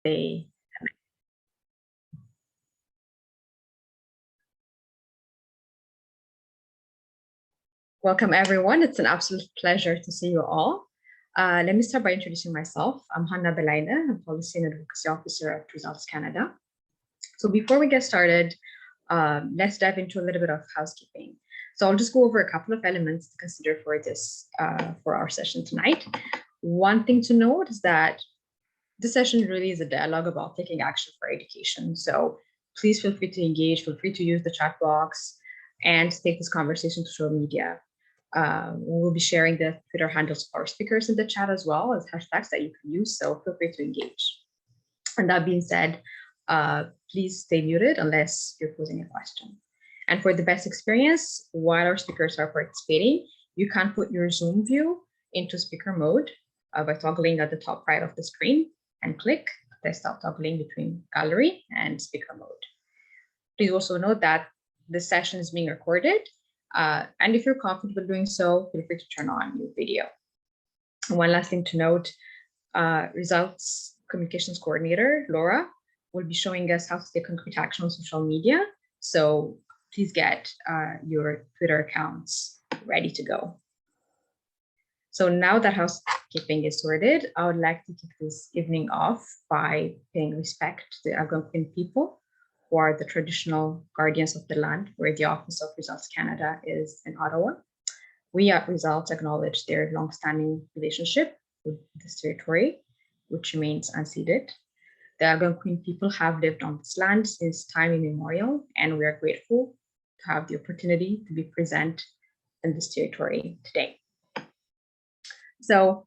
they Welcome, everyone. It's an absolute pleasure to see you all. Let me start by introducing myself. I'm Hannah Belaina. I'm Policy and Advocacy Officer at Results Canada. So before we get started, let's dive into a little bit of housekeeping. So I'll just go over a couple of elements to consider for this, for our session tonight. One thing to note is that this session really is a dialogue about taking action for education. So please feel free to engage, feel free to use the chat box and take this conversation to social media. We'll be sharing the Twitter handles of our speakers in the chat as well as hashtags that you can use, so feel free to engage. And that being said, please stay muted unless you're posing a question. And for the best experience, while our speakers are participating, you can put your Zoom view into speaker mode by toggling at the top right of the screen and click desktop toggling between gallery and speaker mode. Please also note that this session is being recorded. And if you're comfortable doing so, feel free to turn on your video. And one last thing to note, Results Communications Coordinator, Laura, will be showing us how to take concrete action on social media. So please get your Twitter accounts ready to go. So now that housekeeping is sorted, I would like to kick this evening off by paying respect to the Algonquin people, who are the traditional guardians of the land where the Office of Results Canada is in Ottawa. We at Results acknowledge their longstanding relationship with this territory, which remains unceded. The Algonquin people have lived on this land since time immemorial, and we are grateful to have the opportunity to be present in this territory today. So,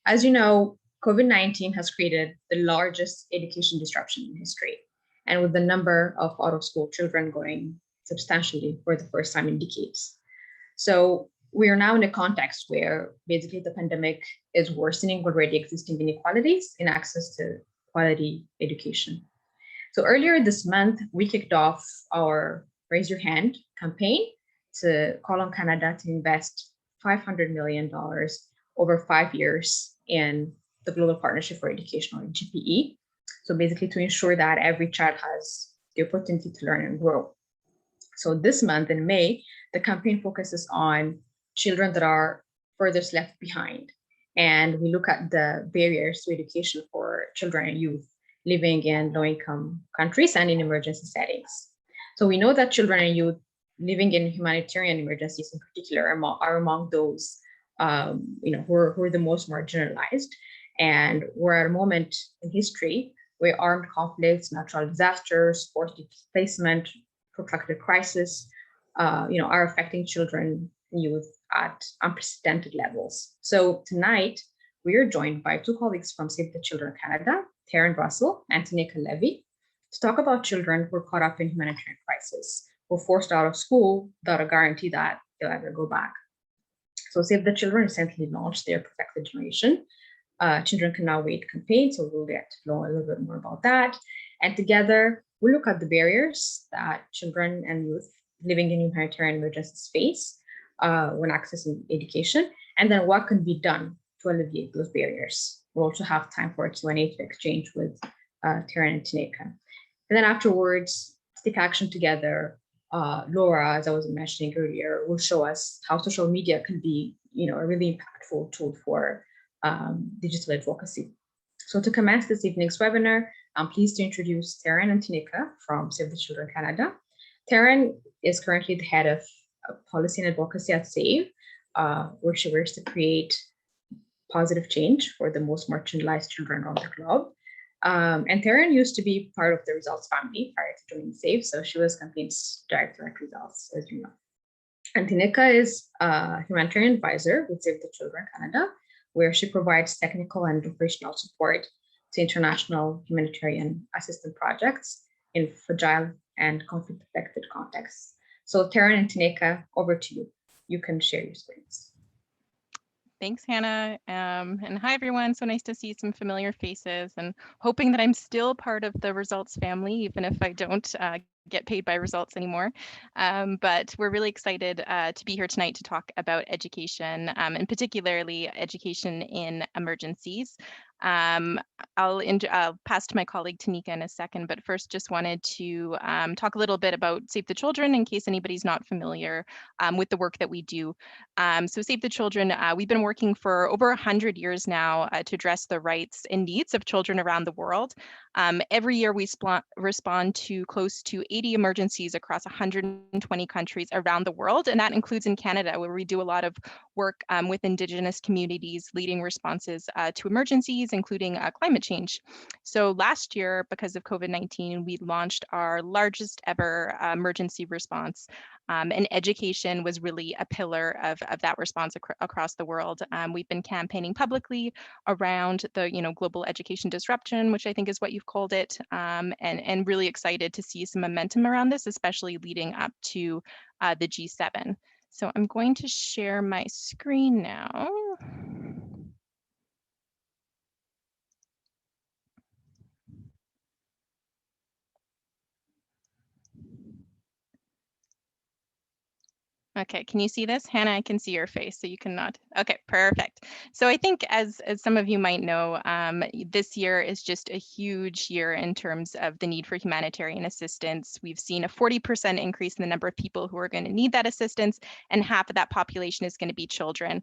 as you know, COVID-19 has created the largest education disruption in history, and with the number of out-of-school children growing substantially for the first time in decades. So we are now in a context where basically the pandemic is worsening already existing inequalities in access to quality education. So earlier this month, we kicked off our Raise Your Hand campaign to call on Canada to invest $500 million over 5 years in the Global Partnership for Education, or GPE. So basically to ensure that every child has the opportunity to learn and grow. So this month in May, the campaign focuses on children that are furthest left behind. And we look at the barriers to education for children and youth living in low-income countries and in emergency settings. So we know that children and youth living in humanitarian emergencies in particular are among those who are the most marginalized. And we're at a moment in history where armed conflicts, natural disasters, forced displacement, protracted crisis, are affecting children and youth at unprecedented levels. So tonight, we are joined by two colleagues from Save the Children Canada, Taryn Russell and Tanika Levy, to talk about children who are caught up in humanitarian crisis, who are forced out of school without a guarantee that they'll ever go back. So Save the Children recently launched their Protect the Generation Children Can Now Wait campaign, so we'll get to know a little bit more about that. And together, we'll look at the barriers that children and youth living in humanitarian emergencies face when accessing education, and then what can be done to alleviate those barriers. We'll also have time for a Q&A to exchange with Taryn and Tanika. And then afterwards, to take action together, Laura, as I was mentioning earlier, will show us how social media can be, a really impactful tool for digital advocacy. So to commence this evening's webinar, I'm pleased to introduce Taryn and Tanika from Save the Children Canada. Taryn is currently the head of policy and advocacy at SAVE, where she works to create positive change for the most marginalized children around the globe. And Taryn used to be part of the Results family prior to joining SAVE, so she was campaign's director at Results, as you know. And Tanika is a humanitarian advisor with Save the Children Canada, where she provides technical and operational support to international humanitarian assistance projects in fragile and conflict-affected contexts. So Taryn and Tanika, over to you. You can share your screens. Thanks, Hannah. And hi, everyone. So nice to see some familiar faces and hoping that I'm still part of the Results family, even if I don't get paid by Results anymore. But we're really excited to be here tonight to talk about education, and particularly education in emergencies. I'll pass to my colleague Tanika in a second, but first just wanted to talk a little bit about Save the Children in case anybody's not familiar with the work that we do. So Save the Children, we've been working for over 100 years now to address the rights and needs of children around the world. Every year we respond to close to 80 emergencies across 120 countries around the world, and that includes in Canada, where we do a lot of work with Indigenous communities leading responses to emergencies, including climate change. So last year, because of COVID-19, we launched our largest ever emergency response. And education was really a pillar of that response across the world. We've been campaigning publicly around the global education disruption, which I think is what you've called it, and really excited to see some momentum around this, especially leading up to the G7. So I'm going to share my screen now. Okay, can you see this? Hannah, I can see your face, so you can nod. Okay, perfect. So I think as some of you might know, this year is just a huge year in terms of the need for humanitarian assistance. We've seen a 40% increase in the number of people who are going to need that assistance, and half of that population is going to be children.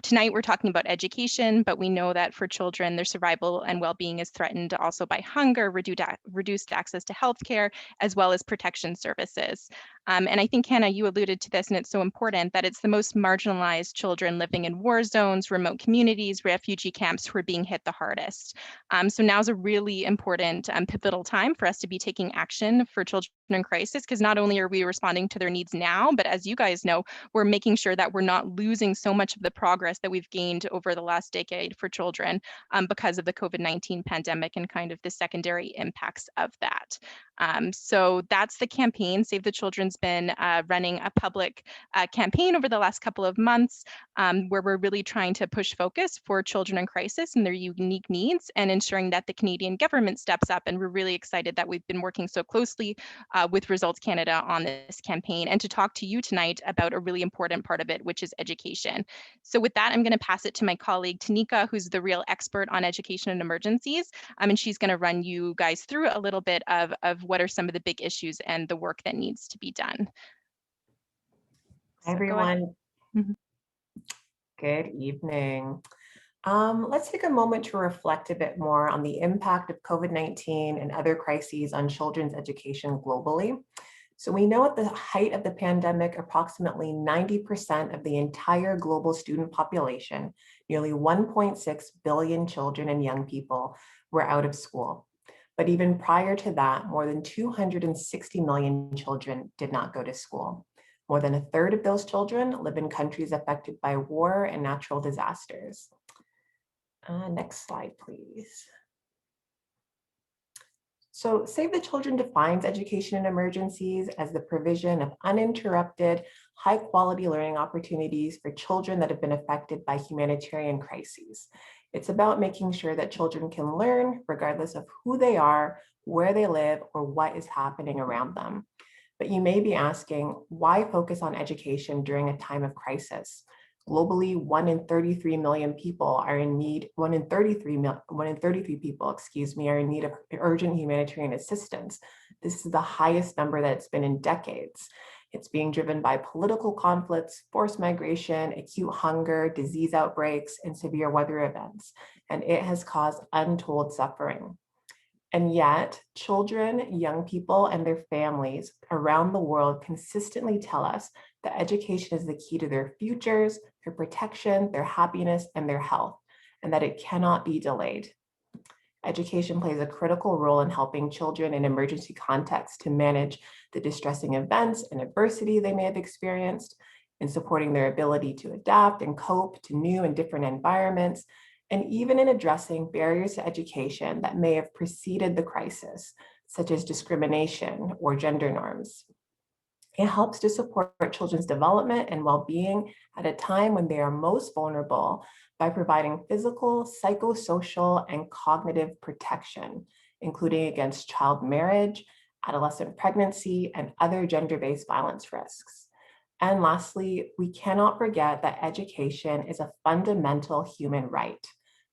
Tonight we're talking about education, but we know that for children, their survival and well-being is threatened also by hunger, reduced access to healthcare, as well as protection services. And I think, Hannah, you alluded to this, and it's so important that it's the most marginalized children living in war zones, remote communities, refugee camps who are being hit the hardest. So now's a really important pivotal time for us to be taking action for children in crisis, because not only are we responding to their needs now, but as you guys know, we're making sure that we're not losing so much of the progress that we've gained over the last decade for children because of the COVID-19 pandemic and kind of the secondary impacts of that. So that's the campaign. Save the Children's been running a public campaign over the last couple of months where we're really trying to push focus for children in crisis and their unique needs and ensuring that the Canadian government steps up. And we're really excited that we've been working so closely with Results Canada on this campaign and to talk to you tonight about a really important part of it, which is education. So with that, I'm going to pass it to my colleague, Tanika, who's the real expert on education and emergencies. And she's going to run you guys through a little bit of what are some of the big issues and the work that needs to be done. Hi, everyone. Good evening. Let's take a moment to reflect a bit more on the impact of COVID-19 and other crises on children's education globally. So we know at the height of the pandemic, approximately 90% of the entire global student population, nearly 1.6 billion children and young people, were out of school. But even prior to that, more than 260 million children did not go to school. More than a third of those children live in countries affected by war and natural disasters. Next slide, please. So Save the Children defines education in emergencies as the provision of uninterrupted, high-quality learning opportunities for children that have been affected by humanitarian crises. It's about making sure that children can learn regardless of who they are, where they live, or what is happening around them. But you may be asking, why focus on education during a time of crisis? Globally, 1 in 33 million people are in need, 1 in 33 people, are in need of urgent humanitarian assistance. This is the highest number that it's been in decades. It's being driven by political conflicts, forced migration, acute hunger, disease outbreaks, and severe weather events, and it has caused untold suffering. And yet, children, young people, and their families around the world consistently tell us that education is the key to their futures, their protection, their happiness, and their health, and that it cannot be delayed. Education plays a critical role in helping children in emergency contexts to manage the distressing events and adversity they may have experienced, in supporting their ability to adapt and cope to new and different environments, and even in addressing barriers to education that may have preceded the crisis, such as discrimination or gender norms. It helps to support children's development and well-being at a time when they are most vulnerable by providing physical, psychosocial, and cognitive protection, including against child marriage, adolescent pregnancy, and other gender-based violence risks. And lastly, we cannot forget that education is a fundamental human right.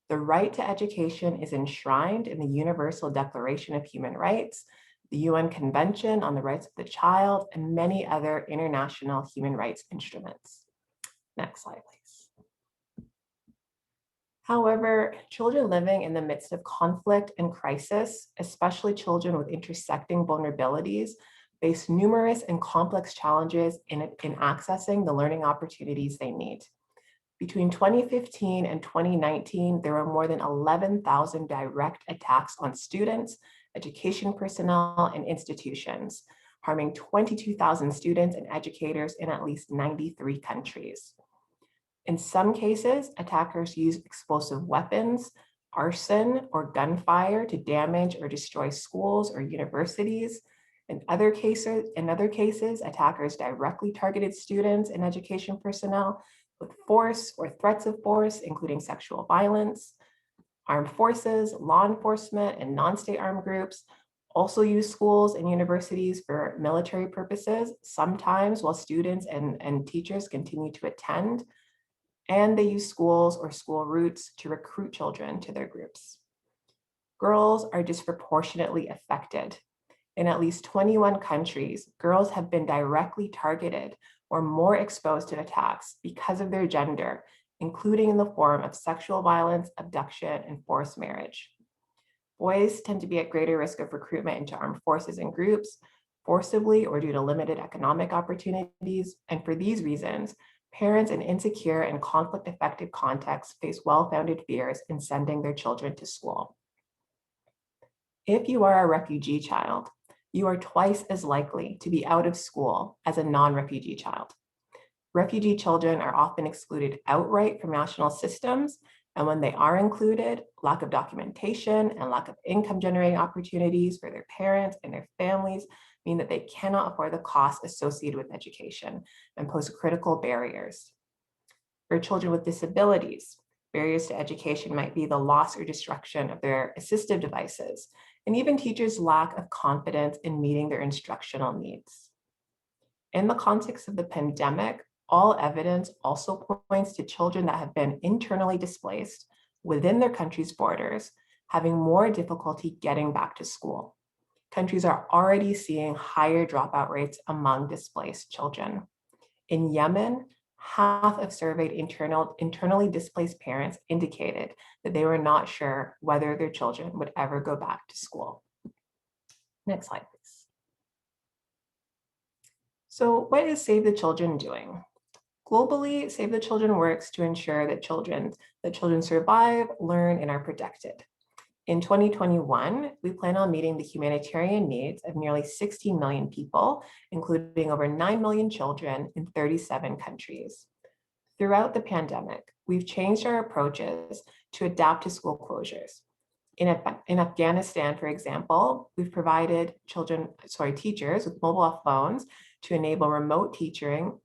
The right to education is enshrined in the Universal Declaration of Human Rights, the UN Convention on the Rights of the Child, and many other international human rights instruments. Next slide, please. However, children living in the midst of conflict and crisis, especially children with intersecting vulnerabilities, face numerous and complex challenges in accessing the learning opportunities they need. Between 2015 and 2019, there were more than 11,000 direct attacks on students, education personnel, and institutions, harming 22,000 students and educators in at least 93 countries. In some cases, attackers use explosive weapons, arson, or gunfire to damage or destroy schools or universities. In other cases, attackers directly targeted students and education personnel with force or threats of force, including sexual violence. Armed forces, law enforcement, and non-state armed groups also use schools and universities for military purposes, sometimes while students and teachers continue to attend. And they use schools or school routes to recruit children to their groups. Girls are disproportionately affected. In at least 21 countries, girls have been directly targeted or more exposed to attacks because of their gender, including in the form of sexual violence, abduction, and forced marriage. Boys tend to be at greater risk of recruitment into armed forces and groups, forcibly or due to limited economic opportunities. And for these reasons, parents in insecure and conflict-affected contexts face well-founded fears in sending their children to school. If you are a refugee child, you are twice as likely to be out of school as a non-refugee child. Refugee children are often excluded outright from national systems, and when they are included, lack of documentation and lack of income-generating opportunities for their parents and their families mean that they cannot afford the costs associated with education and pose critical barriers. For children with disabilities, barriers to education might be the loss or destruction of their assistive devices, and even teachers' lack of confidence in meeting their instructional needs. In the context of the pandemic, all evidence also points to children that have been internally displaced within their country's borders, having more difficulty getting back to school. Countries are already seeing higher dropout rates among displaced children. In Yemen, half of surveyed internally displaced parents indicated that they were not sure whether their children would ever go back to school. Next slide, please. So what is Save the Children doing? Globally, Save the Children works to ensure that children survive, learn, and are protected. In 2021, we plan on meeting the humanitarian needs of nearly 16 million people, including over 9 million children in 37 countries. Throughout the pandemic, we've changed our approaches to adapt to school closures. In Afghanistan, for example, we've provided teachers with mobile phones to enable remote teaching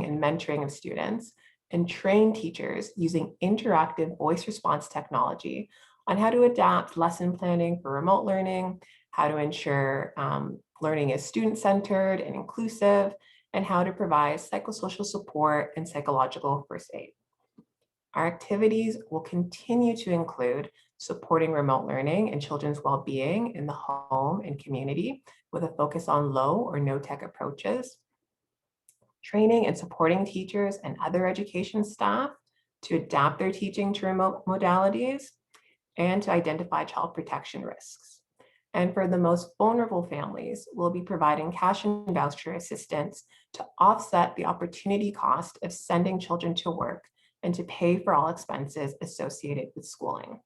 and mentoring of students, and train teachers using interactive voice response technology on how to adapt lesson planning for remote learning, how to ensure learning is student-centered and inclusive, and how to provide psychosocial support and psychological first aid. Our activities will continue to include supporting remote learning and children's well-being in the home and community with a focus on low or no-tech approaches, training and supporting teachers and other education staff to adapt their teaching to remote modalities, and to identify child protection risks. And for the most vulnerable families, we'll be providing cash and voucher assistance to offset the opportunity cost of sending children to work and to pay for all expenses associated with schooling.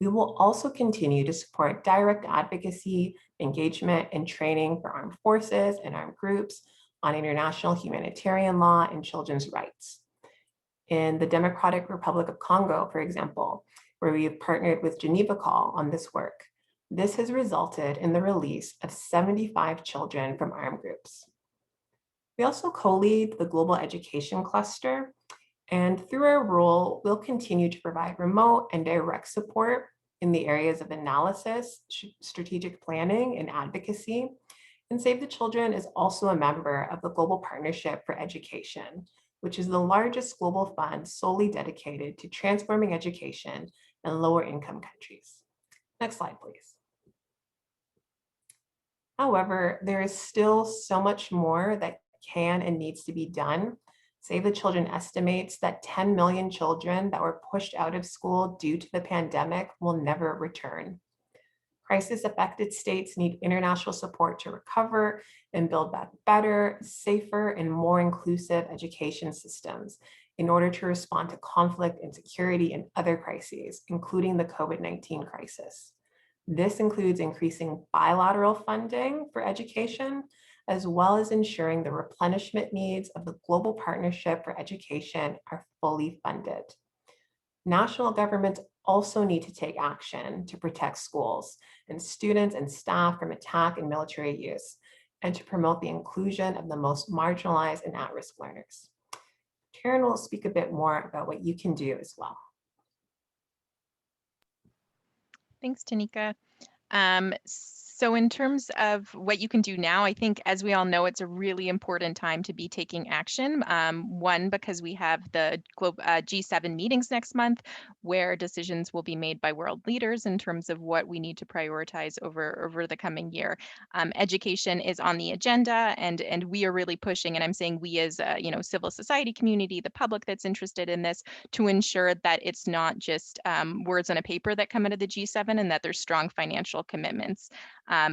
We will also continue to support direct advocacy, engagement, and training for armed forces and armed groups on international humanitarian law and children's rights. In the Democratic Republic of Congo, for example, where we have partnered with Geneva Call on this work, this has resulted in the release of 75 children from armed groups. We also co-lead the Global Education Cluster, and through our role, we'll continue to provide remote and direct support in the areas of analysis, strategic planning, and advocacy. And Save the Children is also a member of the Global Partnership for Education, which is the largest global fund solely dedicated to transforming education in lower income countries. Next slide, please. However, there is still so much more that can and needs to be done. Save the Children estimates that 10 million children that were pushed out of school due to the pandemic will never return. Crisis-affected states need international support to recover and build back better, safer, and more inclusive education systems in order to respond to conflict, insecurity, and other crises, including the COVID-19 crisis. This includes increasing bilateral funding for education, as well as ensuring the replenishment needs of the Global Partnership for Education are fully funded. National governments also need to take action to protect schools and students and staff from attack and military use, and to promote the inclusion of the most marginalized and at-risk learners. Karen will speak a bit more about what you can do as well. Thanks, Tanika. So in terms of what you can do now, I think, as we all know, it's a really important time to be taking action. One, because we have the G7 meetings next month, where decisions will be made by world leaders in terms of what we need to prioritize over the coming year. Education is on the agenda, and we are really pushing, and I'm saying we as civil society community, the public that's interested in this, to ensure that it's not just words on a paper that come out of the G7, and that there's strong financial commitments.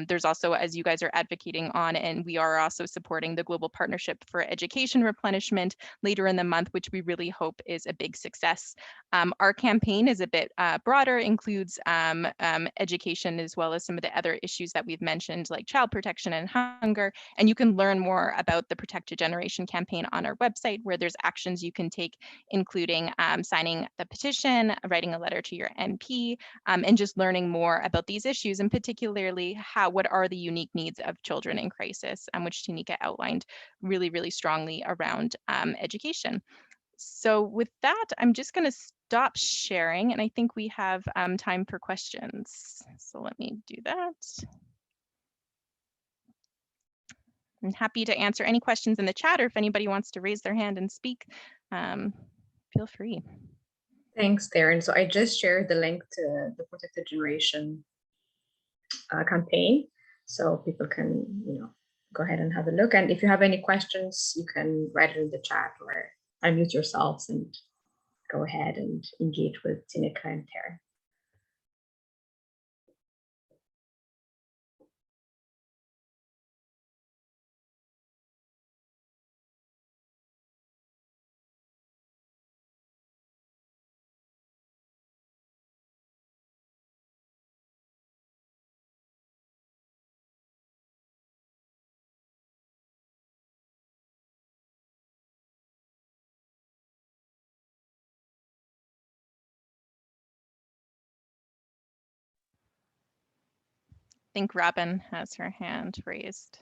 There's also, as you guys are advocating on, and we are also supporting the Global Partnership for Education replenishment later in the month, which we really hope is a big success. Our campaign is a bit broader, includes education, as well as some of the other issues that we've mentioned, like child protection and hunger. And you can learn more about the Protect a Generation campaign on our website, where there's actions you can take, including signing the petition, writing a letter to your MP, and just learning more about these issues, and particularly what are the unique needs of children in crisis, which Tanika outlined really, really strongly around education. So with that, I'm just going to stop sharing, and I think we have time for questions. So let me do that. I'm happy to answer any questions in the chat, or if anybody wants to raise their hand and speak, feel free. Thanks, Darren. So I just shared the link to the Protect a Generation campaign, so people can, go ahead and have a look. And if you have any questions, you can write it in the chat or unmute yourselves and go ahead and engage with Tanika and Tara. I think Robin has her hand raised.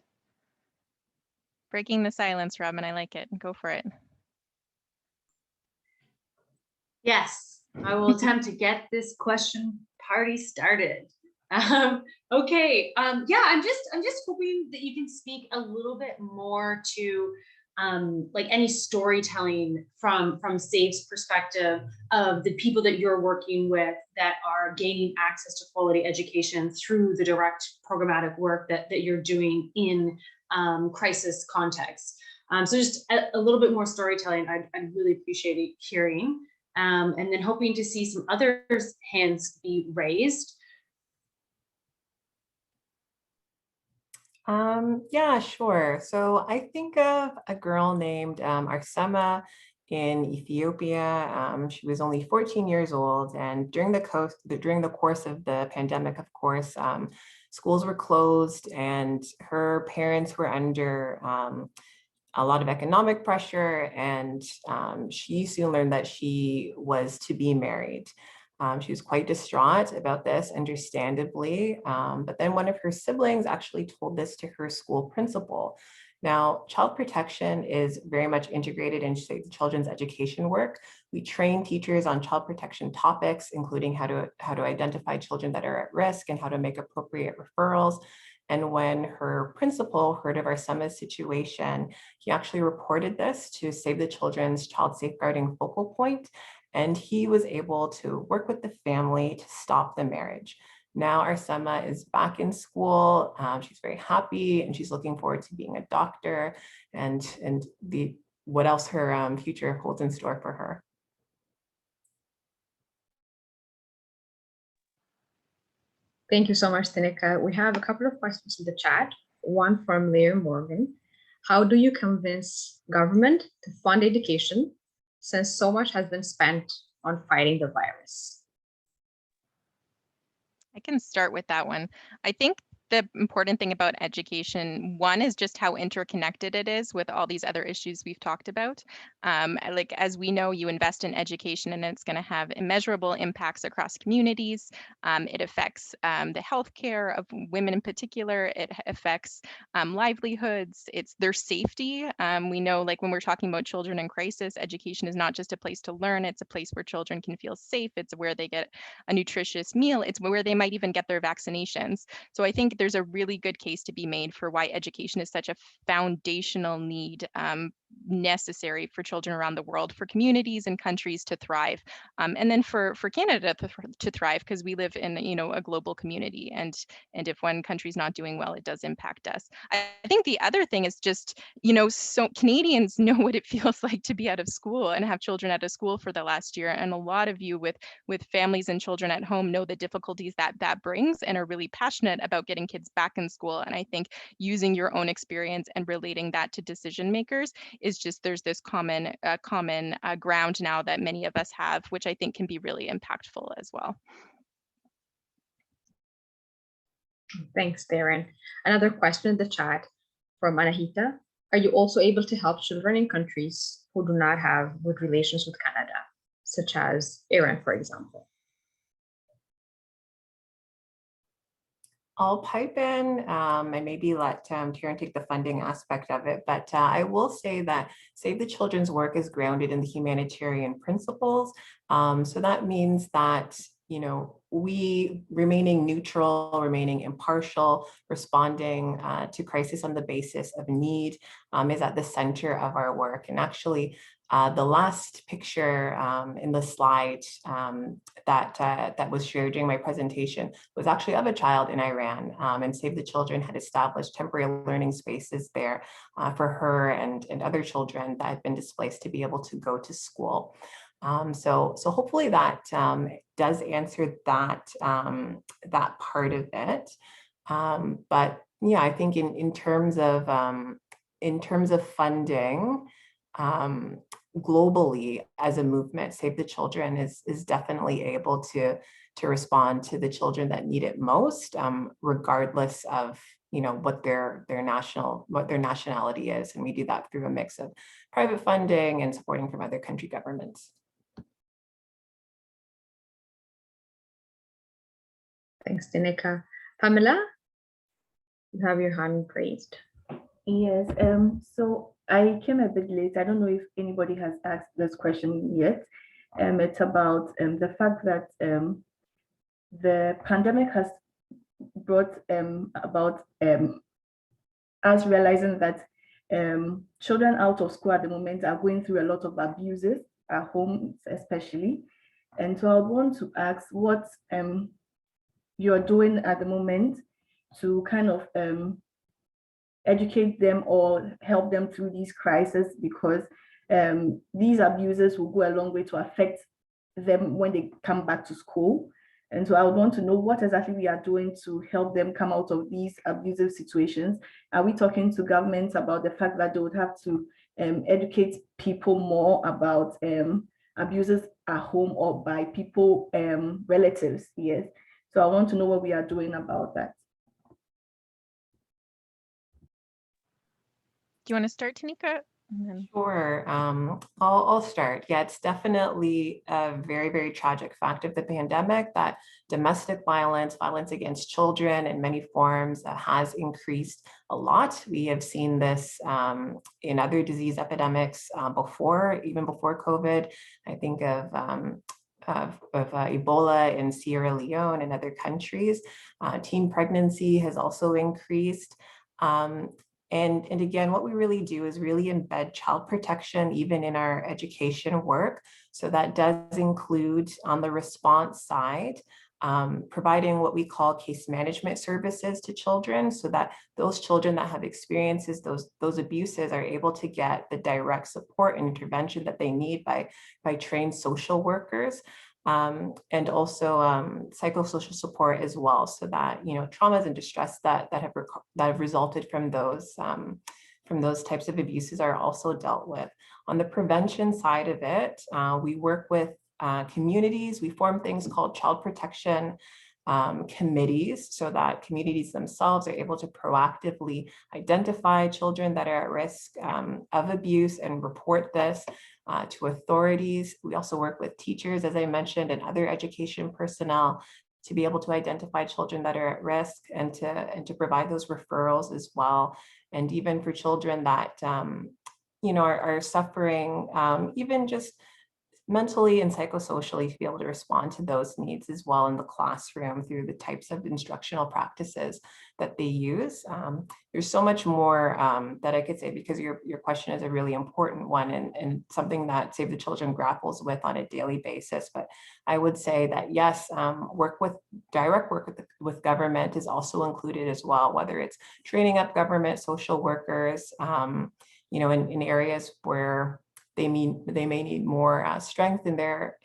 Breaking the silence, Robin, I like it. Go for it. Yes, I will attempt to get this question party started. Okay, yeah, I'm just hoping that you can speak a little bit more to like any storytelling from SAVE's perspective of the people that you're working with that are gaining access to quality education through the direct programmatic work that you're doing in crisis context. So just a little bit more storytelling, I'd really appreciate hearing. And then hoping to see some others' hands be raised. Yeah, sure. So I think of a girl named Arsema in Ethiopia. She was only 14 years old, and during the course of the pandemic, of course, schools were closed, and her parents were under a lot of economic pressure, and she soon learned that she was to be married. She was quite distraught about this, understandably, but then one of her siblings actually told this to her school principal. Now, child protection is very much integrated into the children's education work. We train teachers on child protection topics, including how to identify children that are at risk and how to make appropriate referrals. And when her principal heard of our Summa's situation, he actually reported this to Save the Children's Child Safeguarding Focal Point, and he was able to work with the family to stop the marriage. Now our Summa is back in school. She's very happy and she's looking forward to being a doctor and what else her future holds in store for her. Thank you so much, Tinika. We have a couple of questions in the chat. One from Leah Morgan. How do you convince government to fund education since so much has been spent on fighting the virus? I can start with that one. I think the important thing about education, one, is just how interconnected it is with all these other issues we've talked about. Like, as we know, you invest in education and it's going to have immeasurable impacts across communities. It affects the healthcare of women in particular. It affects livelihoods. It's their safety. We know, like, when we're talking about children in crisis, education is not just a place to learn. It's a place where children can feel safe. It's where they get a nutritious meal. It's where they might even get their vaccinations. So I think there's a really good case to be made for why education is such a foundational need, necessary for children around the world, for communities and countries to thrive, and then for Canada to thrive, because we live in, you know, a global community, and if one country's not doing well, it does impact us. I think the other thing is just, you know, so Canadians know what it feels like to be out of school and have children out of school for the last year, and a lot of you with families and children at home know the difficulties that brings and are really passionate about getting kids back in school. And I think using your own experience and relating that to decision makers is just, there's this common ground now that many of us have, which I think can be really impactful as well. Thanks, Darren. Another question in the chat from Anahita. Are you also able to help children in countries who do not have good relations with Canada, such as Iran, for example? I'll pipe in and maybe let Taryn take the funding aspect of it, but I will say that Save the Children's work is grounded in the humanitarian principles. So that means that, you know, we remaining neutral, remaining impartial, responding to crisis on the basis of need is at the center of our work. And actually, the last picture in the slide that was shared during my presentation was actually of a child in Iran, and Save the Children had established temporary learning spaces there for her and other children that had been displaced to be able to go to school. So hopefully that does answer that that part of it. But yeah, I think in terms of funding, globally as a movement, Save the Children is definitely able to respond to the children that need it most, regardless of, you know, what their nationality is. And we do that through a mix of private funding and supporting from other country governments. Thanks, Tinika. Pamela, you have your hand raised. Yes, so I came a bit late. I don't know if anybody has asked this question yet. It's about the fact that the pandemic has brought about us realizing that children out of school at the moment are going through a lot of abuses at home, especially. And so I want to ask what you're doing at the moment to kind of educate them or help them through these crises, because these abuses will go a long way to affect them when they come back to school. And so I would want to know what exactly we are doing to help them come out of these abusive situations. Are we talking to governments about the fact that they would have to educate people more about abuses at home or by people, relatives? Yes. So I want to know what we are doing about that. Do you want to start, Tanika? Sure. I'll start. Yeah, it's definitely a very, very tragic fact of the pandemic that domestic violence, violence against children in many forms has increased a lot. We have seen this in other disease epidemics before, even before COVID. I think of Ebola in Sierra Leone and other countries. Teen pregnancy has also increased. And again, what we really do is really embed child protection even in our education work. So that does include on the response side, providing what we call case management services to children so that those children that have experiences those abuses are able to get the direct support and intervention that they need by trained social workers. And also psychosocial support as well, so that traumas and distress that have resulted from those types of abuses are also dealt with. On the prevention side of it, we work with communities. We form things called child protection committees so that communities themselves are able to proactively identify children that are at risk of abuse and report this to authorities. We also work with teachers, as I mentioned, and other education personnel to be able to identify children that are at risk and to provide those referrals as well. And even for children that are suffering, even just mentally and psychosocially, to be able to respond to those needs as well in the classroom through the types of instructional practices that they use. There's so much more that I could say, because your question is a really important one and something that Save the Children grapples with on a daily basis. But I would say that yes, direct work with government is also included as well, whether it's training up government social workers, in areas where they may need more strength in their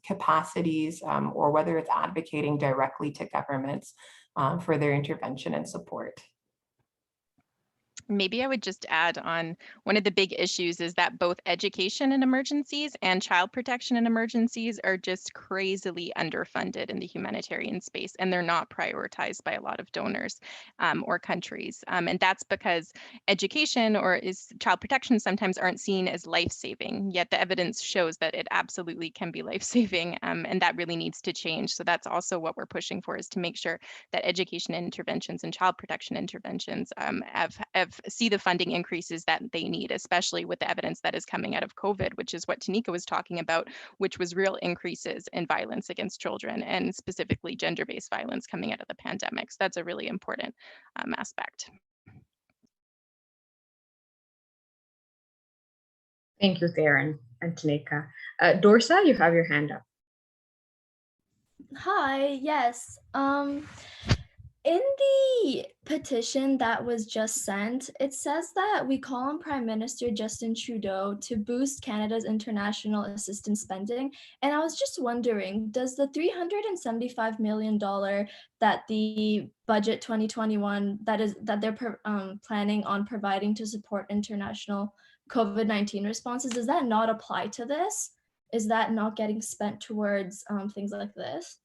capacities, or whether it's advocating directly to governments for their intervention and support. Maybe I would just add on, one of the big issues is that both education in emergencies and child protection in emergencies are just crazily underfunded in the humanitarian space, and they're not prioritized by a lot of donors or countries. And that's because education child protection sometimes aren't seen as life-saving, yet the evidence shows that it absolutely can be life-saving, and that really needs to change. So that's also what we're pushing for, is to make sure that education interventions and child protection interventions see the funding increases that they need, especially with the evidence that is coming out of COVID, which is what Tanika was talking about, which was real increases in violence against children, and specifically gender-based violence coming out of the pandemic. So that's a really important aspect. Thank you, Theron and Tanika. Dorsa, you have your hand up. Hi, yes. In the petition that was just sent, it says that we call on Prime Minister Justin Trudeau to boost Canada's international assistance spending. And I was just wondering, does the $375 million that the budget 2021 that they're planning on providing to support international COVID-19 responses, does that not apply to this? Is that not getting spent towards things like this?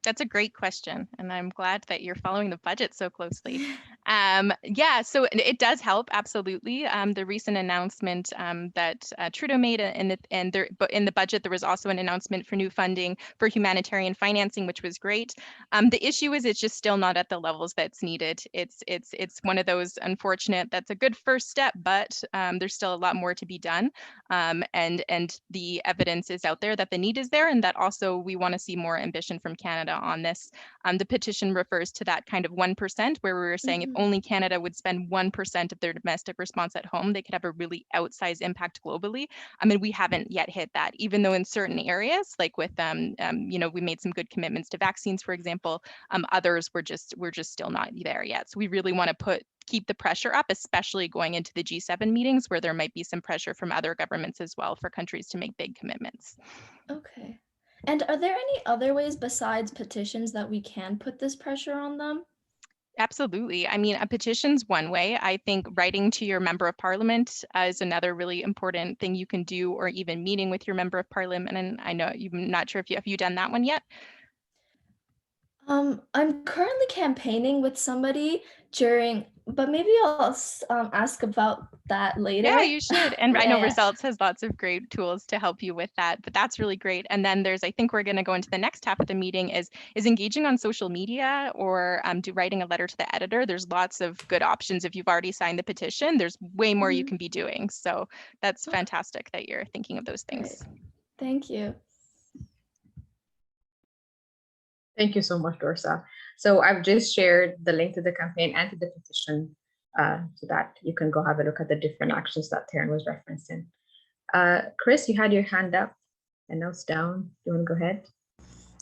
That's a great question, and I'm glad that you're following the budget so closely. Yeah, so it does help, absolutely. The recent announcement that Trudeau made in the budget, there was also an announcement for new funding for humanitarian financing, which was great. The issue is it's just still not at the levels that's needed. It's one of those unfortunate, that's a good first step, but there's still a lot more to be done. And the evidence is out there that the need is there, and that also we want to see more ambition from Canada on this. The petition refers to that kind of 1%, where we were saying if only Canada would spend 1% of their domestic response at home, they could have a really outsized impact globally. I mean, we haven't yet hit that, even though in certain areas, like with we made some good commitments to vaccines, for example. Others we're just still not there yet. So we really want to keep the pressure up, especially going into the G7 meetings, where there might be some pressure from other governments as well for countries to make big commitments. Okay. And are there any other ways besides petitions that we can put this pressure on them? Absolutely. I mean, a petition's one way. I think writing to your member of parliament is another really important thing you can do, or even meeting with your member of parliament. And I know I'm not sure if have you done that one yet? I'm currently campaigning with somebody but maybe I'll ask about that later. Yeah, you should. And I know Yeah. Results has lots of great tools to help you with that, but that's really great. And then I think we're going to go into the next half of the meeting is engaging on social media, or writing a letter to the editor. There's lots of good options. If you've already signed the petition, there's way more you can be doing. So that's fantastic that you're thinking of those things. Great. Thank you. Thank you so much, Dorsa. So I've just shared the link to the campaign and to the petition so that you can go have a look at the different actions that Taryn was referencing. Chris, you had your hand up and now it's down. You want to go ahead?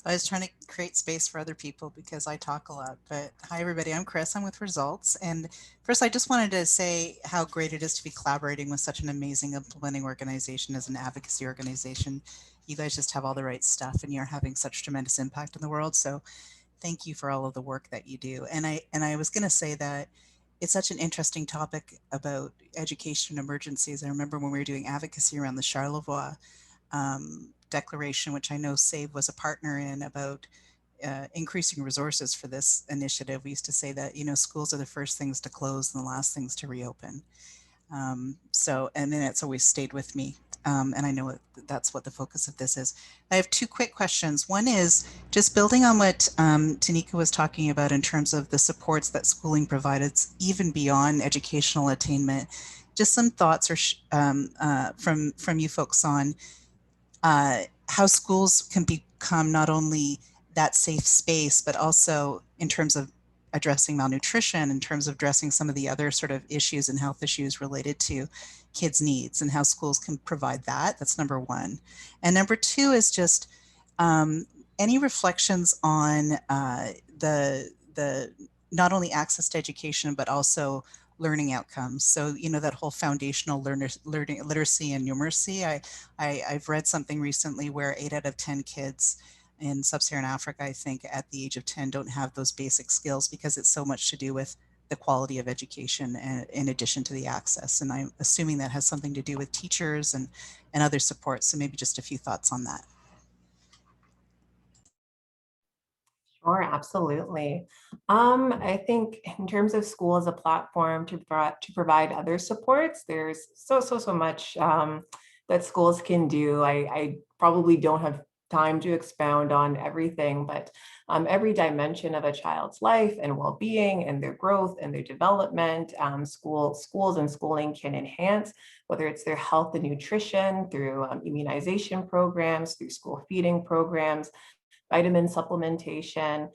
I was trying to create space for other people because I talk a lot. But hi, everybody. I'm Chris. I'm with Results. And first, I just wanted to say how great it is to be collaborating with such an amazing implementing organization as an advocacy organization. You guys just have all the right stuff and you're having such tremendous impact in the world. So thank you for all of the work that you do. And I was going to say that it's such an interesting topic about education emergencies. I remember when we were doing advocacy around the Charlevoix declaration, which I know SAVE was a partner in, about increasing resources for this initiative. We used to say that, you know, schools are the first things to close and the last things to reopen. And then it's always stayed with me. And I know that's what the focus of this is. I have two quick questions. One is just building on what Tanika was talking about in terms of the supports that schooling provides, even beyond educational attainment. Just some thoughts or from you folks on how schools can become not only that safe space, but also in terms of addressing malnutrition, in terms of addressing some of the other sort of issues and health issues related to kids' needs and how schools can provide that. That's number one. And number two is just any reflections on the not only access to education, but also learning outcomes. So, you know, that whole foundational learning, literacy and numeracy. I've read something recently where 8 out of 10 kids in sub-Saharan Africa, I think, at the age of 10 don't have those basic skills because it's so much to do with the quality of education in addition to the access. And I'm assuming that has something to do with teachers and other supports. So maybe just a few thoughts on that. Sure, absolutely. I think in terms of school as a platform to provide other supports, there's so much that schools can do. I probably don't have time to expound on everything, but every dimension of a child's life and well-being and their growth and their development, schools and schooling can enhance, whether it's their health and nutrition through immunization programs, through school feeding programs, vitamin supplementation,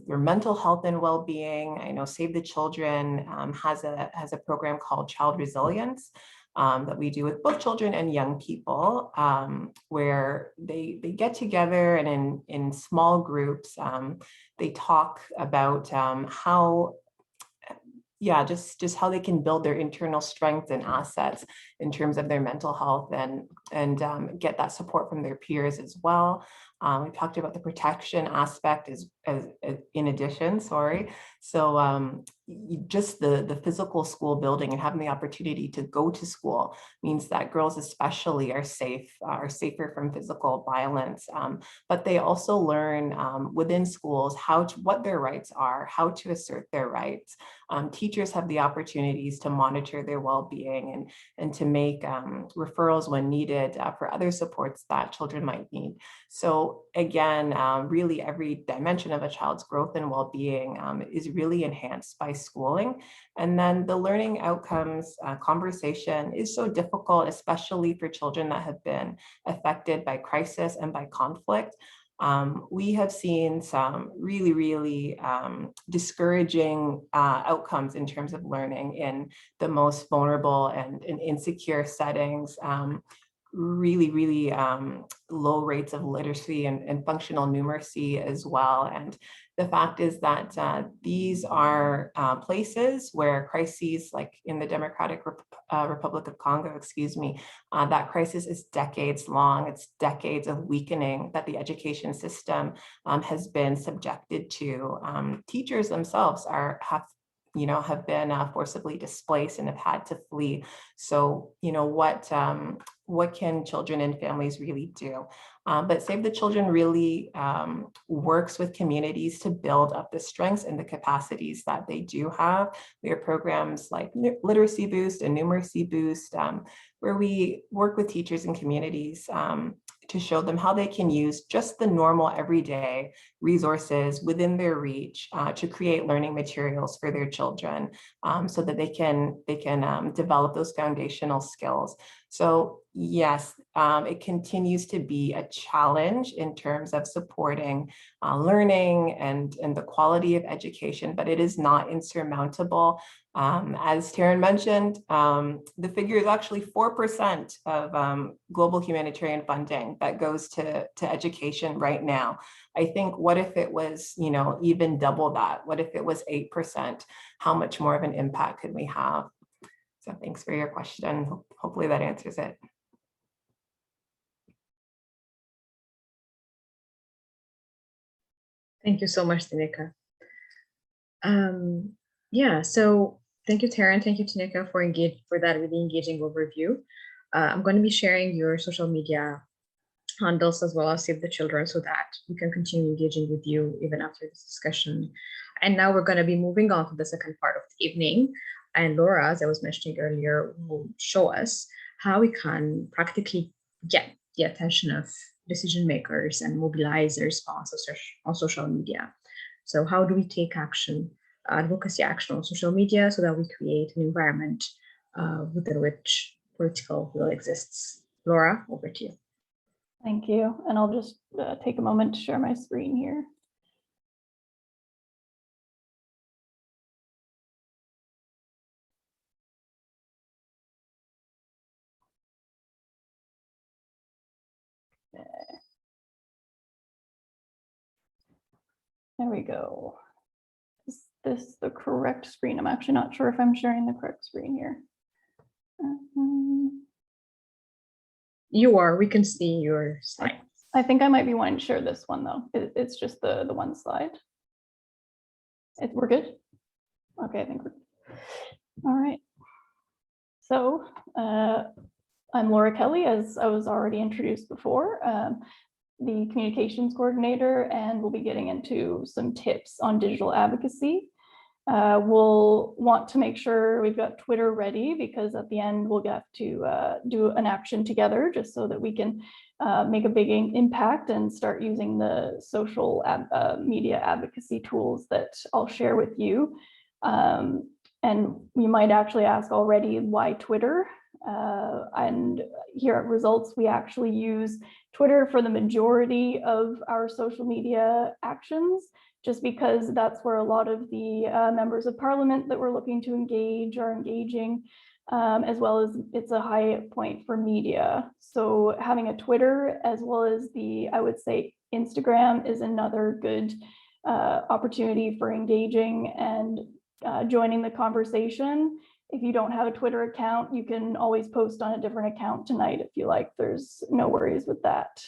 your mental health and well-being. I know Save the Children has a program called Child Resilience that we do with both children and young people, where they get together and in small groups, they talk about how just how they can build their internal strengths and assets in terms of their mental health and get that support from their peers as well. We talked about the protection aspect as in addition, sorry. So just the physical school building and having the opportunity to go to school means that girls especially are safer from physical violence. But they also learn within schools what their rights are, how to assert their rights. Teachers have the opportunities to monitor their well-being and to make referrals when needed for other supports that children might need. So again, really every dimension of a child's growth and well-being is really enhanced by schooling. And then the learning outcomes conversation is so difficult, especially for children that have been affected by crisis and by conflict. We have seen some really discouraging outcomes in terms of learning in the most vulnerable and insecure settings. Really low rates of literacy and functional numeracy as well. And the fact is that these are places where crises, like in the Democratic Republic of Congo, that crisis is decades long. It's decades of weakening that the education system has been subjected to. Teachers themselves have been forcibly displaced and have had to flee. So, what can children and families really do? But Save the Children really works with communities to build up the strengths and the capacities that they do have. We have programs like Literacy Boost and Numeracy Boost, where we work with teachers and communities to show them how they can use just the normal everyday resources within their reach to create learning materials for their children so that they can develop those foundational skills. So yes, it continues to be a challenge in terms of supporting learning and the quality of education, but it is not insurmountable. As Taryn mentioned, the figure is actually 4% of global humanitarian funding that goes to education right now. I think, what if it was, even double that? What if it was 8%? How much more of an impact could we have? So thanks for your question. Hopefully that answers it. Thank you so much, Tanika. Yeah, so thank you, Taryn. Thank you, Tanika, for that really engaging overview. I'm going to be sharing your social media handles as well as Save the Children so that we can continue engaging with you even after this discussion. And now we're going to be moving on to the second part of the evening. And Laura, as I was mentioning earlier, will show us how we can practically get the attention of decision makers and mobilize their response on social media. So how do we take action, advocacy action on social media so that we create an environment within which political will exists? Laura, over to you. Thank you. And I'll just take a moment to share my screen here. Okay. There we go. Is this the correct screen? I'm actually not sure if I'm sharing the correct screen here. You are. We can see your slide. I think I might be wanting to share this one though. It's just the one slide. We're good? Okay, I think we're all right. So I'm Laura Kelly, as I was already introduced before, the communications coordinator, and we'll be getting into some tips on digital advocacy. We'll want to make sure we've got Twitter ready, because at the end we'll get to do an action together just so that we can make a big impact and start using the social media advocacy tools that I'll share with you. And you might actually ask already, why Twitter? And here at Results, we actually use Twitter for the majority of our social media actions, just because that's where a lot of the members of parliament that we're looking to engage are engaging, as well as it's a high point for media. So having a Twitter as well as I would say Instagram is another good opportunity for engaging and joining the conversation. If you don't have a Twitter account, you can always post on a different account tonight if you like. There's no worries with that.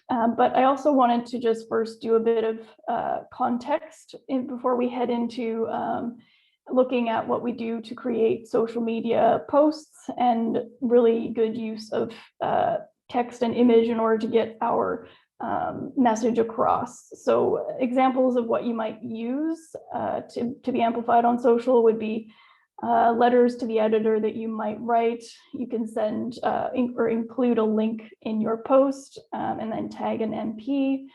But I also wanted to just first do a bit of context before we head into looking at what we do to create social media posts and really good use of text and image in order to get our message across. So examples of what you might use to be amplified on social would be letters to the editor that you might write. You can send or include a link in your post and then tag an MP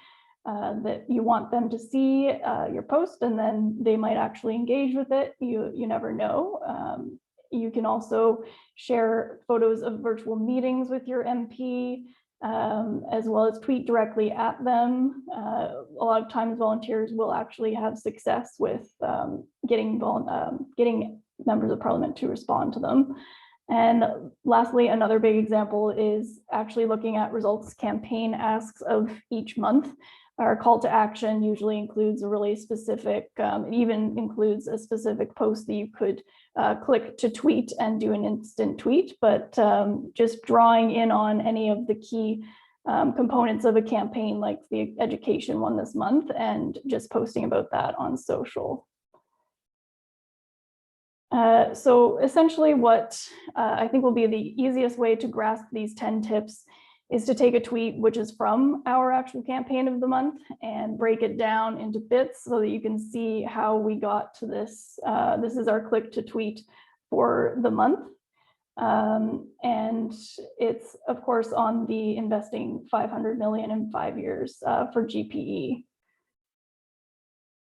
that you want them to see your post, and then they might actually engage with it. You never know. You can also share photos of virtual meetings with your MP, as well as tweet directly at them. A lot of times volunteers will actually have success with getting members of parliament to respond to them. And lastly, another big example is actually looking at Results campaign asks of each month. Our call to action usually includes a really specific, it even includes a specific post that you could click to tweet and do an instant tweet, but just drawing in on any of the key components of a campaign, like the education one this month, and just posting about that on social. So essentially what I think will be the easiest way to grasp these 10 tips is to take a tweet which is from our actual campaign of the month and break it down into bits so that you can see how we got to this. This is our click to tweet for the month. And it's of course on the investing 500 million in 5 years for GPE.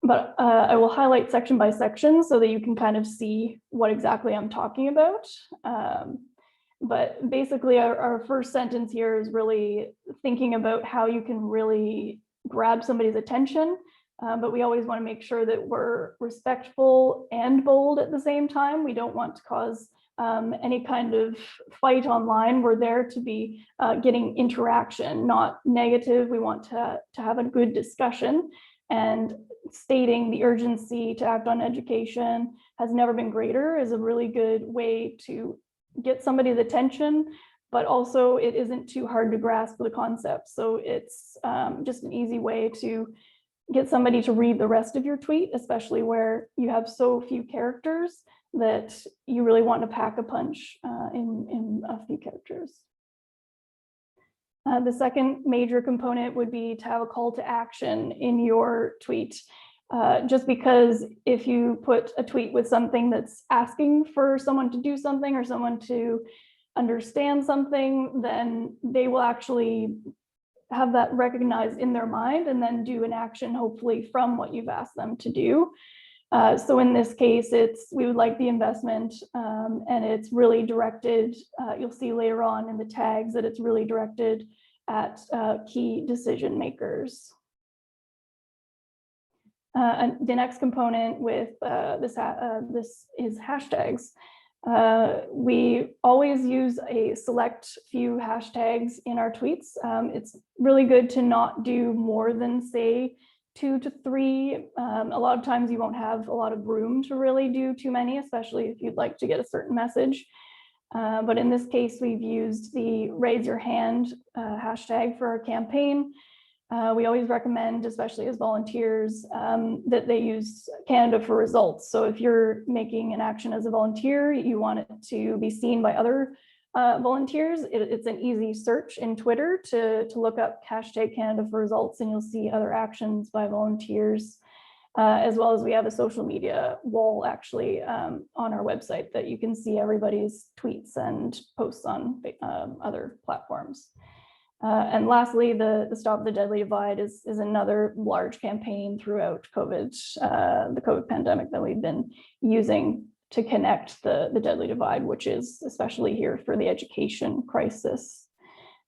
but I will highlight section by section so that you can kind of see what exactly I'm talking about. But basically our first sentence here is really thinking about how you can really grab somebody's attention. But we always want to make sure that we're respectful and bold at the same time. We don't want to cause any kind of fight online. We're there to be getting interaction, not negative. We want to have a good discussion, and stating the urgency to act on education has never been greater is a really good way to get somebody's attention, but also it isn't too hard to grasp the concept. So it's just an easy way to get somebody to read the rest of your tweet, especially where you have so few characters that you really want to pack a punch in a few characters. The second major component would be to have a call to action in your tweet. Just because if you put a tweet with something that's asking for someone to do something or someone to understand something, then they will actually have that recognized in their mind and then do an action, hopefully from what you've asked them to do. So in this case, we would like the investment, and it's really directed, you'll see later on in the tags that it's really directed at key decision makers. And the next component with this is hashtags. We always use a select few hashtags in our tweets. It's really good to not do more than, say, 2 to 3. A lot of times you won't have a lot of room to really do too many, especially if you'd like to get a certain message. But in this case, we've used the raise your hand hashtag for our campaign. We always recommend, especially as volunteers, that they use Canada for results. So if you're making an action as a volunteer, you want it to be seen by other volunteers. It's an easy search in Twitter to look up hashtag Canada for results, and you'll see other actions by volunteers, as well as we have a social media wall actually on our website that you can see everybody's tweets and posts on other platforms. And lastly, the Stop the Deadly Divide is another large campaign throughout COVID, the COVID pandemic that we've been using to connect the deadly divide, which is especially here for the education crisis.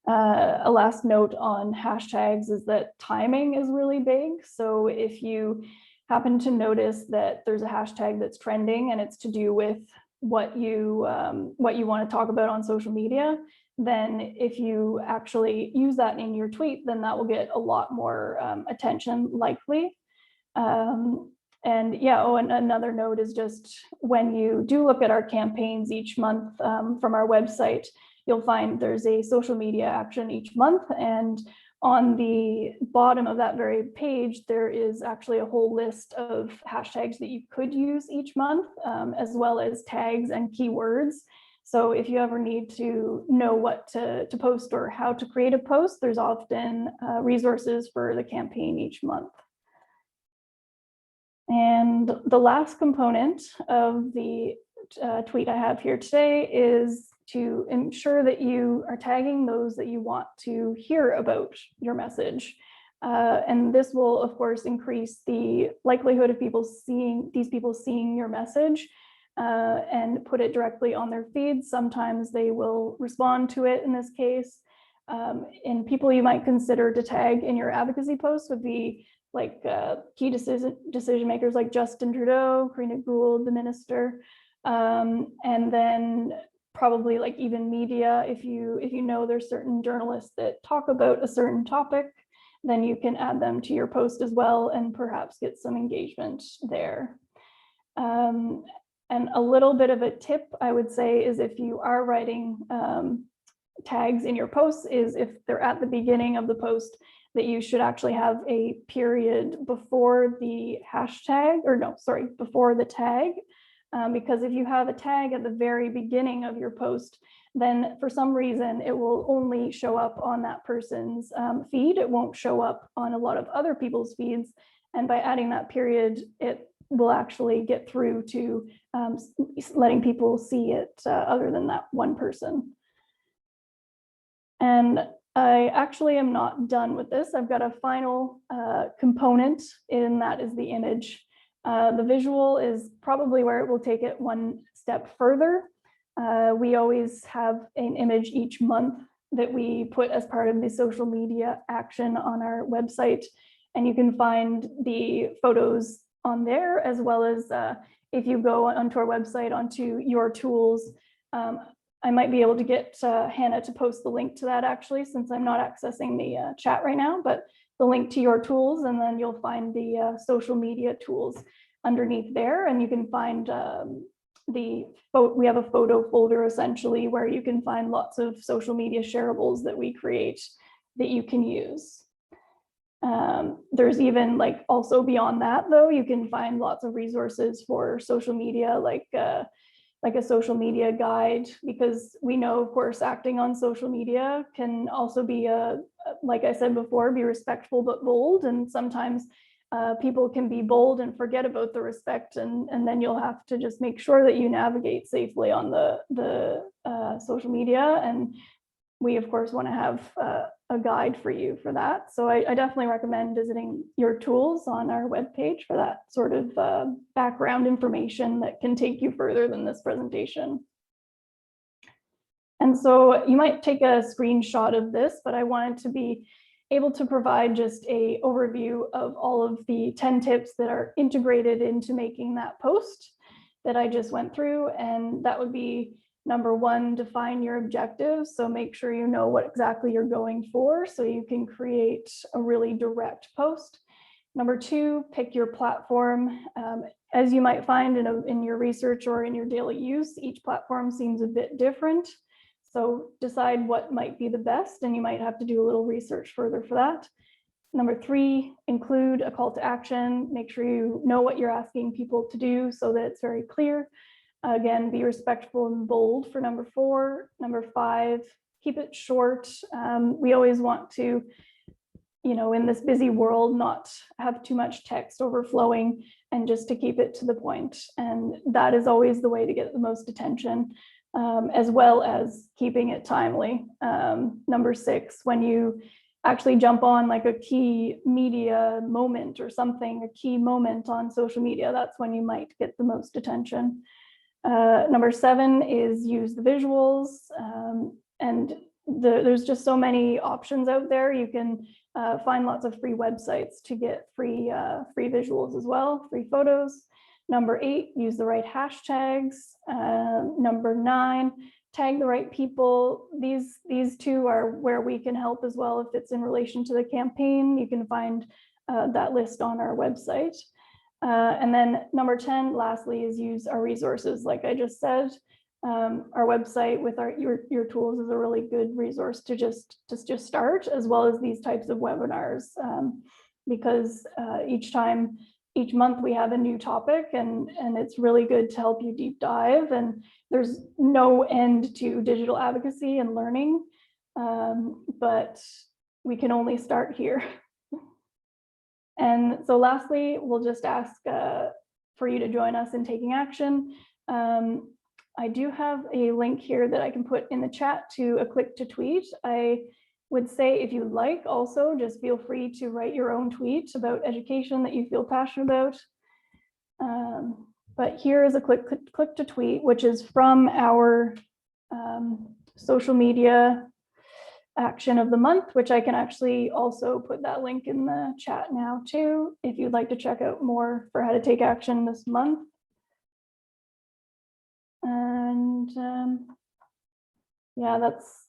A last note on hashtags is that timing is really big. So if you happen to notice that there's a hashtag that's trending and it's to do with what you want to talk about on social media, then if you actually use that in your tweet, then that will get a lot more attention likely. And yeah, and another note is just when you do look at our campaigns each month from our website, you'll find there's a social media action each month. And on the bottom of that very page, there is actually a whole list of hashtags that you could use each month, as well as tags and keywords. So if you ever need to know what to post or how to create a post, there's often resources for the campaign each month. And the last component of the tweet I have here today is to ensure that you are tagging those that you want to hear about your message. And this will, of course, increase the likelihood of these people seeing your message and put it directly on their feeds. Sometimes they will respond to it in this case. And people you might consider to tag in your advocacy posts would be like key decision makers like Justin Trudeau, Karina Gould, the minister, and then probably like even media. If you know there's certain journalists that talk about a certain topic, then you can add them to your post as well and perhaps get some engagement there. And a little bit of a tip I would say is if you are writing tags in your posts, is if they're at the beginning of the post, that you should actually have a period before the hashtag, or no, sorry, before the tag. Because if you have a tag at the very beginning of your post, then for some reason it will only show up on that person's feed. It won't show up on a lot of other people's feeds. And by adding that period, it will actually get through to letting people see it other than that one person. And I actually am not done with this. I've got a final component, and that is the image. The visual is probably where it will take it one step further. We always have an image each month that we put as part of the social media action on our website. And you can find the photos on there, as well as if you go onto our website, onto your tools. I might be able to get Hannah to post the link to that actually, since I'm not accessing the chat right now, but the link to your tools, and then you'll find the social media tools underneath there. And you can find we have a photo folder essentially where you can find lots of social media shareables that we create that you can use. There's even like also beyond that though, you can find lots of resources for social media, like a social media guide, because we know, of course, acting on social media can also be like I said before, be respectful but bold. And sometimes people can be bold and forget about the respect, and then you'll have to just make sure that you navigate safely on the social media. And we, of course, want to have a guide for you for that. So I definitely recommend visiting your tools on our webpage for that sort of background information that can take you further than this presentation. And so you might take a screenshot of this, but I wanted to be able to provide just an overview of all of the 10 tips that are integrated into making that post that I just went through. And that would be: number one, define your objectives. So make sure you know what exactly you're going for so you can create a really direct post. Number two, pick your platform. As you might find in your research or in your daily use, each platform seems a bit different. So decide what might be the best, and you might have to do a little research further for that. Number three, include a call to action. Make sure you know what you're asking people to do so that it's very clear. Again, be respectful and bold for number four. Number five, keep it short. We always want to, in this busy world, not have too much text overflowing, and just to keep it to the point. And that is always the way to get the most attention, as well as keeping it timely. Number six, when you actually jump on like a key media moment or something, a key moment on social media, that's when you might get the most attention. Number seven is use the visuals, and there's just so many options out there. You can find lots of free websites to get free visuals as well, free photos. Number eight, use the right hashtags. Number nine, tag the right people. These two are where we can help as well. If it's in relation to the campaign, you can find that list on our website. And then number 10, lastly, is use our resources. Like I just said, our website with your tools is a really good resource to just start, as well as these types of webinars, because each month we have a new topic, and it's really good to help you deep dive. And there's no end to digital advocacy and learning, but we can only start here. And so lastly, we'll just ask for you to join us in taking action. I do have a link here that I can put in the chat to a click to tweet. I would say, if you'd like, also just feel free to write your own tweet about education that you feel passionate about. But here is a click to tweet, which is from our social media action of the month, which I can actually also put that link in the chat now too, if you'd like to check out more for how to take action this month. And yeah, that's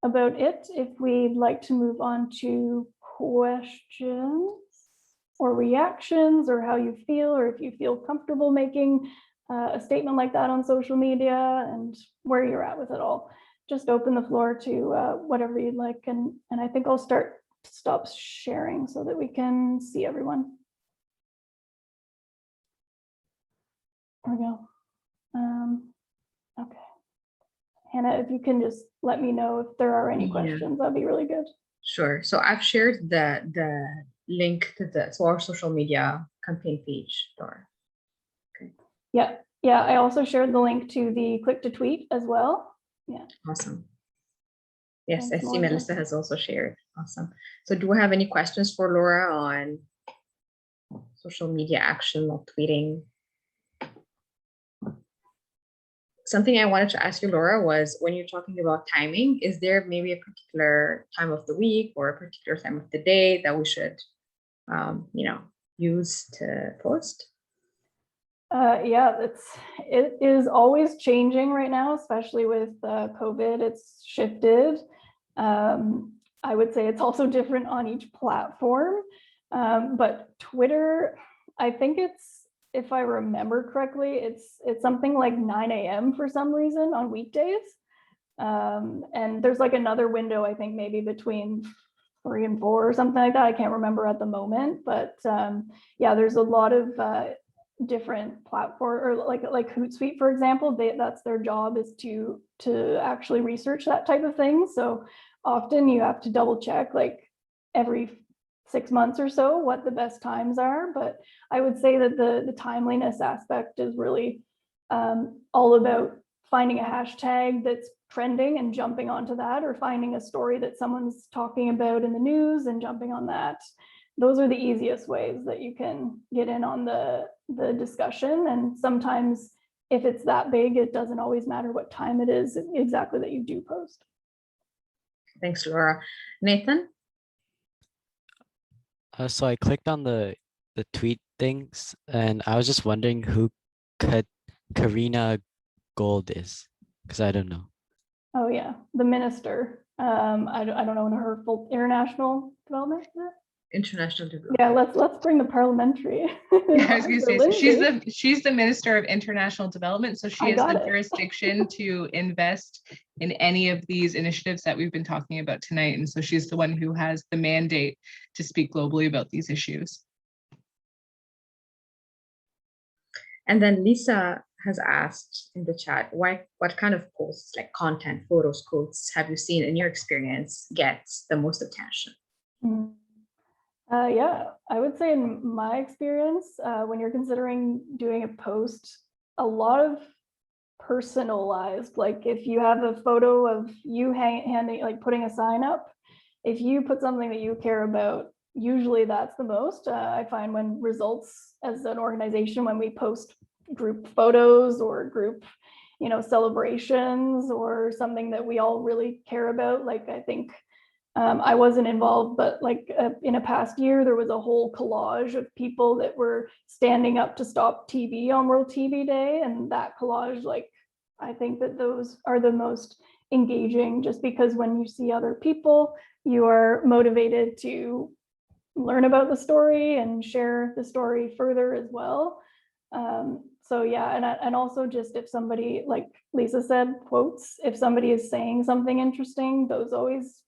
about it. If we'd like to move on to questions or reactions, or how you feel, or if you feel comfortable making a statement like that on social media, and where you're at with it all. Just open the floor to whatever you'd like. And I think I'll stop sharing so that we can see everyone. There we go. Okay. Hannah, if you can just let me know if there are any questions, that'd be really good. Sure. So I've shared the link to our social media campaign page. Okay. Yeah. I also shared the link to the click to tweet as well. Yeah. Awesome. Yes, Thanks, I see Melissa. Melissa has also shared. Awesome. So do we have any questions for Laura on social media action or tweeting? Something I wanted to ask you, Laura, was when you're talking about timing, is there maybe a particular time of the week or a particular time of the day that we should, use to post? Yeah, it is always changing right now, especially with COVID. It's shifted. I would say it's also different on each platform. But Twitter, I think it's, if I remember correctly, it's something like 9 a.m. for some reason on weekdays. And there's like another window, I think maybe between 3 and 4 or something like that. I can't remember at the moment, but yeah, there's a lot of different platform, or like Hootsuite, for example, that's their job, is to actually research that type of thing. So often you have to double check like every 6 months or so what the best times are. But I would say that the timeliness aspect is really all about finding a hashtag that's trending and jumping onto that, or finding a story that someone's talking about in the news and jumping on that. Those are the easiest ways that you can get in on the discussion. And sometimes if it's that big, it doesn't always matter what time it is exactly that you do post. Thanks, Laura. Nathan? So I clicked on the tweet things, and I was just wondering who Karina Gold is, because I don't know. Oh yeah, the minister. I don't know her full international development. International development. Yeah, let's bring the parliamentary. Yeah, I was going to say, so Lindsay. she's the Minister of International Development, so she has the jurisdiction to invest in any of these initiatives that we've been talking about tonight, and so she's the one who has the mandate to speak globally about these issues. And then Lisa has asked in the chat, what kind of posts, like content, photos, quotes, have you seen in your experience gets the most attention? Yeah, I would say in my experience, when you're considering doing a post, a lot of personalized, like if you have a photo of you handing, like putting a sign up, if you put something that you care about, usually that's the most. I find when results as an organization, when we post group photos or group, celebrations or something that we all really care about, like I think I wasn't involved, but like in a past year, there was a whole collage of people that were standing up to stop TB on World TB Day. And that collage, like, I think that those are the most engaging, just because when you see other people, you are motivated to learn about the story and share the story further as well. So yeah, and also just if somebody, like Lisa said, quotes, if somebody is saying something interesting, those always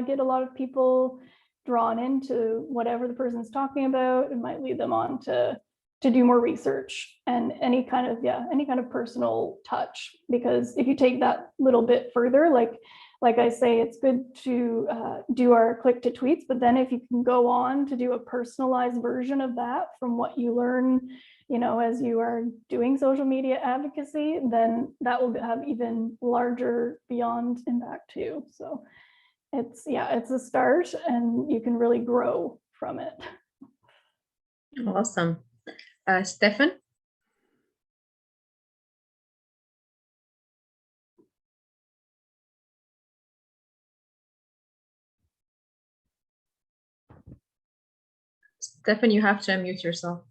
get a lot of people drawn into whatever the person's talking about. It might lead them on to do more research and any kind of personal touch. Because if you take that little bit further, like I say, it's good to do our click to tweets, but then if you can go on to do a personalized version of that from what you learn, as you are doing social media advocacy, then that will have even larger beyond impact too. So it's a start, and you can really grow from it. Awesome. Stefan? Stefan, you have to unmute yourself.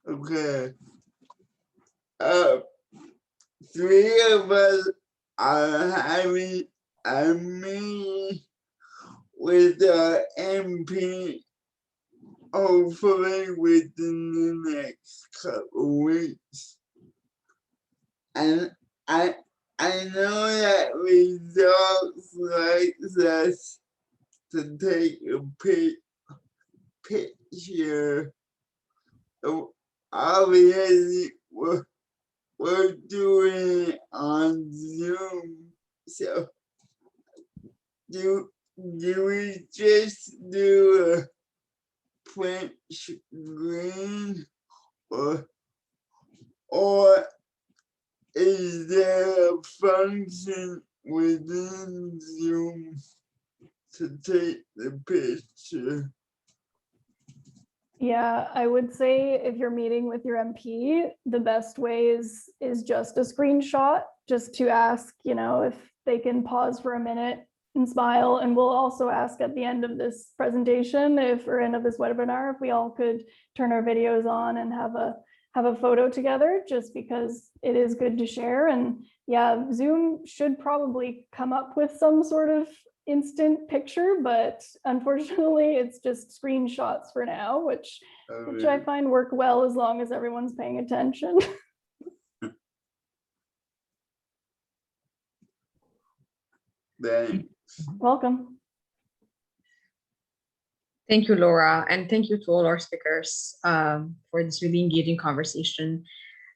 Okay. 3 of us are having a meeting with the MP, hopefully within the next couple weeks. And I know that results like this to take a picture. Obviously, we're doing it on Zoom. So do we just do a print screen is there a function within Zoom to take the picture? Yeah, I would say if you're meeting with your MP, the best way is just a screenshot, just to ask, you know, if they can pause for a minute and smile. And we'll also ask at the end of this presentation, or end of this webinar, if we all could turn our videos on and have a photo together, just because it is good to share. And yeah, Zoom should probably come up with some sort of instant picture, but unfortunately it's just screenshots for now, which I find work well as long as everyone's paying attention. Thanks. Welcome. Thank you, Laura, and thank you to all our speakers for this really engaging conversation.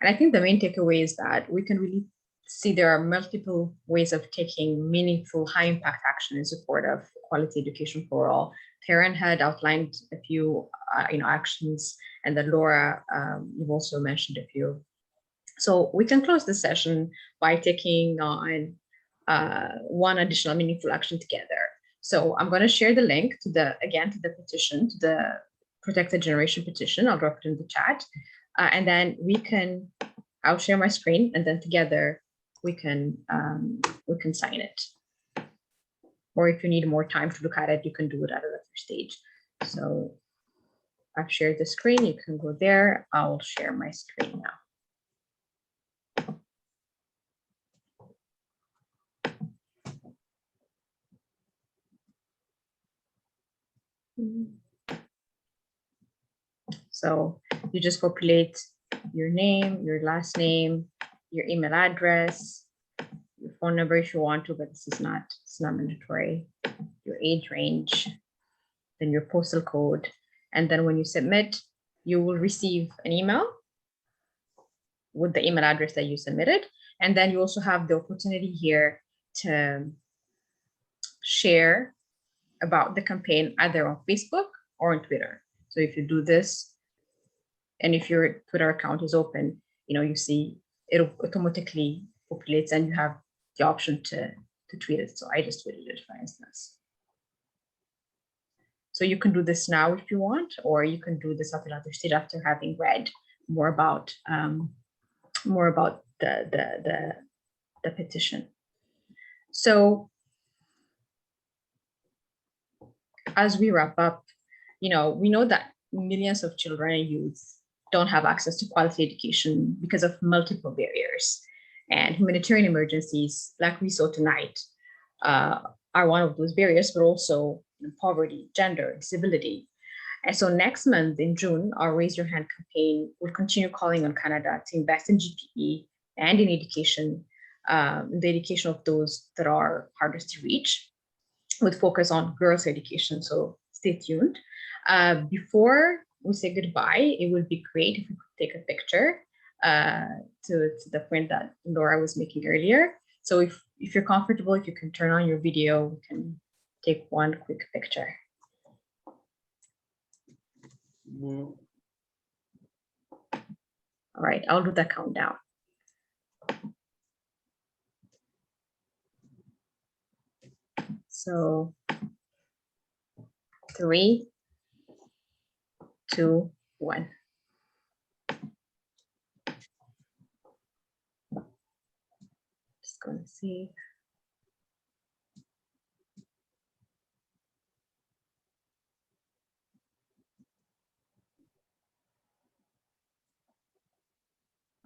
And I think the main takeaway is that we can really see there are multiple ways of taking meaningful, high-impact action in support of quality education for all. Taryn had outlined a few actions, and then Laura, you've also mentioned a few. So we can close the session by taking on one additional meaningful action together. So I'm going to share the link to the petition, to the Protected Generation petition. I'll drop it in the chat, and then I'll share my screen, and then together we can sign it. Or if you need more time to look at it, you can do it at a later stage. So I've shared the screen. You can go there. I'll share my screen now. So you just populate your name, your last name, your email address, your phone number if you want to, but it's not mandatory, your age range, then your postal code. And then when you submit, you will receive an email with the email address that you submitted. And then you also have the opportunity here to share about the campaign either on Facebook or on Twitter. So if you do this, and if your Twitter account is open, you see it automatically populates and you have the option to tweet it. So I just tweeted it, for instance. So you can do this now if you want, or you can do this at a later stage after having read more about the petition. So as we wrap up, we know that millions of children and youth don't have access to quality education because of multiple barriers. And humanitarian emergencies, like we saw tonight, are one of those barriers, but also poverty, gender, disability. And so next month in June, our Raise Your Hand campaign will continue calling on Canada to invest in GPE and in education, the education of those that are hardest to reach, with focus on girls' education. So stay tuned. Before we say goodbye, it would be great if we could take a picture to the point that Laura was making earlier. So if you're comfortable, if you can turn on your video, we can take one quick picture. All right, I'll do the countdown. So 3, 2, 1. Just going to see.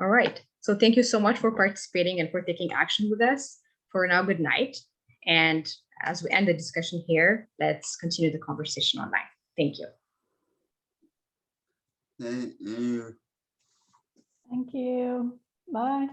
All right, so thank you so much for participating and for taking action with us. For now, good night. And as we end the discussion here, let's continue the conversation online. Thank you. Thank you. Thank you. Bye.